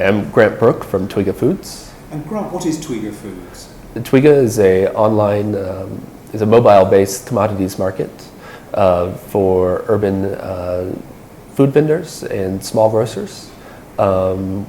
Hi, I'm Grant Brooke from Twiga Foods. And Grant, what is Twiga Foods? Twiga is a mobile-based commodities market for urban food vendors and small grocers,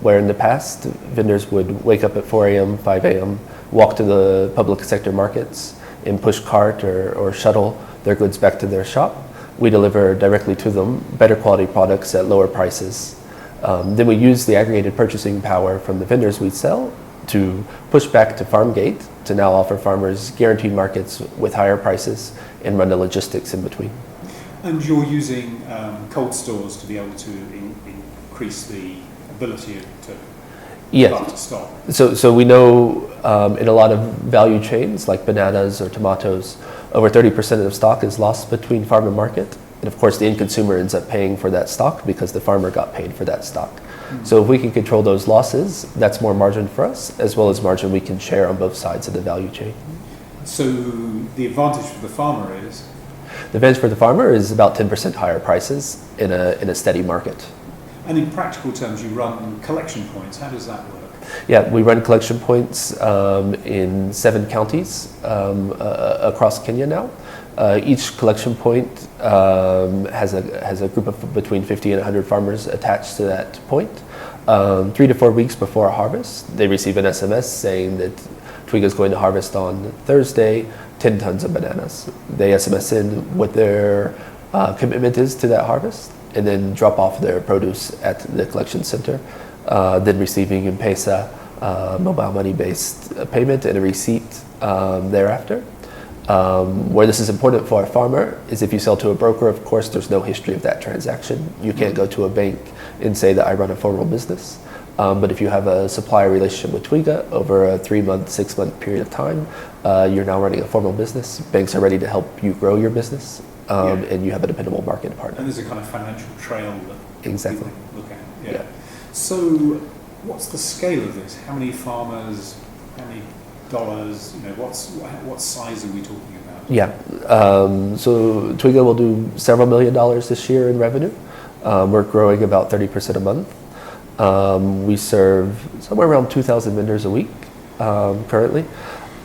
where in the past vendors would wake up at 4 a.m., 5 a.m., walk to the public sector markets and push cart or shuttle their goods back to their shop. We deliver directly to them better quality products at lower prices. Then we use the aggregated purchasing power from the vendors we sell to push back to farm gate to now offer farmers guaranteed markets with higher prices and run the logistics in between. And you're using cold stores to be able to increase the ability to Yes. stock. So we know in a lot of value chains like bananas or tomatoes, over 30% of stock is lost between farm and market. And of course the end consumer ends up paying for that stock because the farmer got paid for that stock. Mm-hmm. So if we can control those losses, that's more margin for us, as well as margin we can share on both sides of the value chain. So the advantage for the farmer is? The advantage for the farmer is about 10% higher prices in a steady market. And in practical terms, you run collection points. How does that work? Yeah, we run collection points in 7 counties across Kenya now. Each collection point has a group of between 50 and 100 farmers attached to that point. 3 to 4 weeks before a harvest, they receive an SMS saying that Twiga is going to harvest on Thursday 10 tons of bananas. They SMS in what their commitment is to that harvest, and then drop off their produce at the collection center, then receiving M-Pesa, mobile money-based payment and a receipt thereafter. Where this is important for a farmer is if you sell to a broker, of course, there's no history of that transaction. You can't go to a bank and say that I run a formal business. But if you have a supplier relationship with Twiga over a 3-month, 6-month period of time, you're now running a formal business. Banks are ready to help you grow your business, and you have a dependable market partner. And there's a kind of financial trail that exactly. people look at. Yeah. So what's the scale of this? How many farmers, how many dollars, what size are we talking about? Yeah, so Twiga will do several $1 million this year in revenue. We're growing about 30% a month. We serve somewhere around 2,000 vendors a week currently.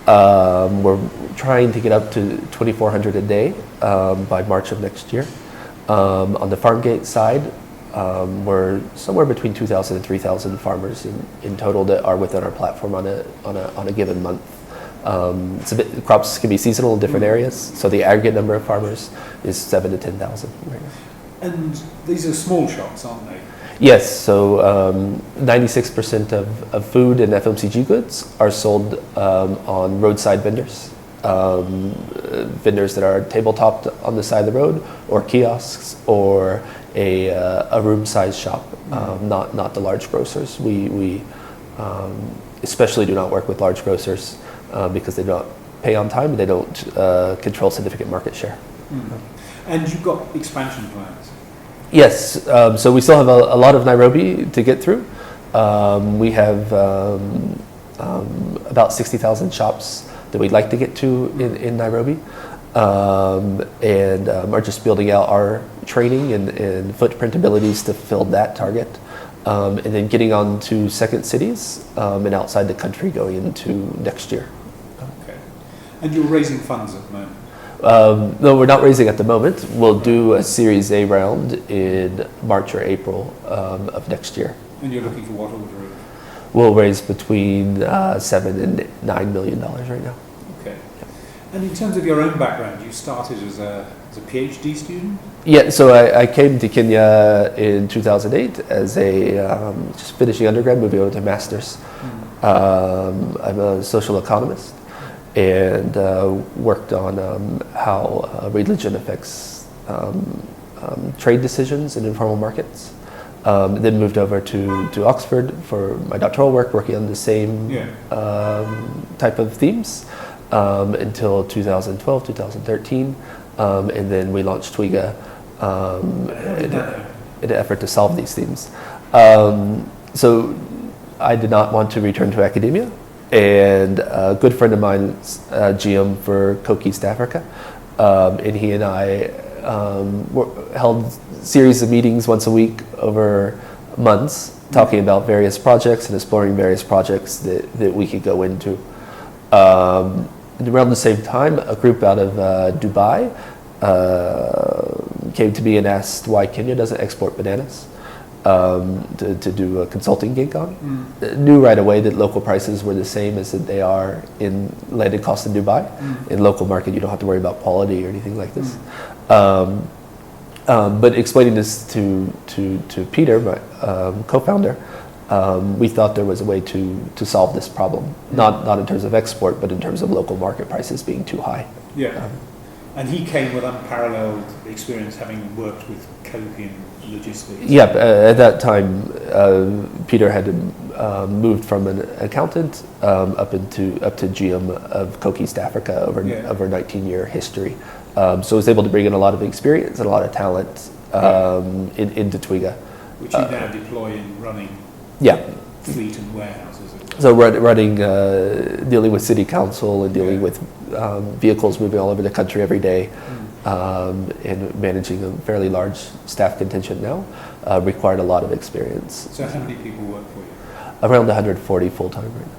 We're trying to get up to 2,400 a day by March of next year. On the farm gate side, we're somewhere between 2,000 and 3,000 farmers in total that are within our platform on a given month. Crops can be seasonal in different areas, so the aggregate number of farmers is 7,000 to 10,000 right now. And these are small shops, aren't they? Yes, so 96% of food and FMCG goods are sold on roadside vendors. Vendors that are tabletopped on the side of the road, or kiosks, or a room-sized shop, not the large grocers. We especially do not work with large grocers because they don't pay on time and they don't control significant market share. Mm-hmm. And you've got expansion plans? Yes, so we still have a lot of Nairobi to get through. We have about 60,000 shops that we'd like to get to in Nairobi, and are just building out our training and footprint abilities to fill that target, and then getting on to second cities and outside the country going into next year. Okay. And you're raising funds at the moment? No, we're not raising at the moment. We'll do a Series A round in March or April of next year. And you're looking for what order of? We'll raise between $7 and $9 million right now. Okay. And in terms of your own background, you started as a PhD student? Yeah, so I came to Kenya in 2008 as just finishing undergrad, moving on to master's. I'm a social economist and worked on how religion affects trade decisions in informal markets. Then moved over to Oxford for my doctoral work, working on the same type of themes until 2012, 2013. And then we launched Twiga in an effort to solve these themes. So I did not want to return to academia. And a good friend of mine, GM for Coke East Africa, and he and I held series of meetings once a week over months talking about various projects and exploring various projects that we could go into. And around the same time, a group out of Dubai came to me and asked why Kenya doesn't export bananas to do a consulting gig on. Knew right away that local prices were the same as that they are in landed cost in Dubai. In local market, you don't have to worry about quality or anything like this. But explaining this to Peter, my co-founder, we thought there was a way to solve this problem, not in terms of export, but in terms of local market prices being too high. Yeah. And he came with unparalleled experience, having worked with coke in logistics. Yeah, at that time, Peter had moved from an accountant up to GM of Coke East Africa over a 19-year history. So was able to bring in a lot of experience and a lot of talent into Twiga. Which you now deploy in running fleet and warehouses. So running, dealing with city council and dealing with vehicles moving all over the country every day, and managing a fairly large staff contingent now, required a lot of experience. So how many people work for you? Around 140 full-time right now.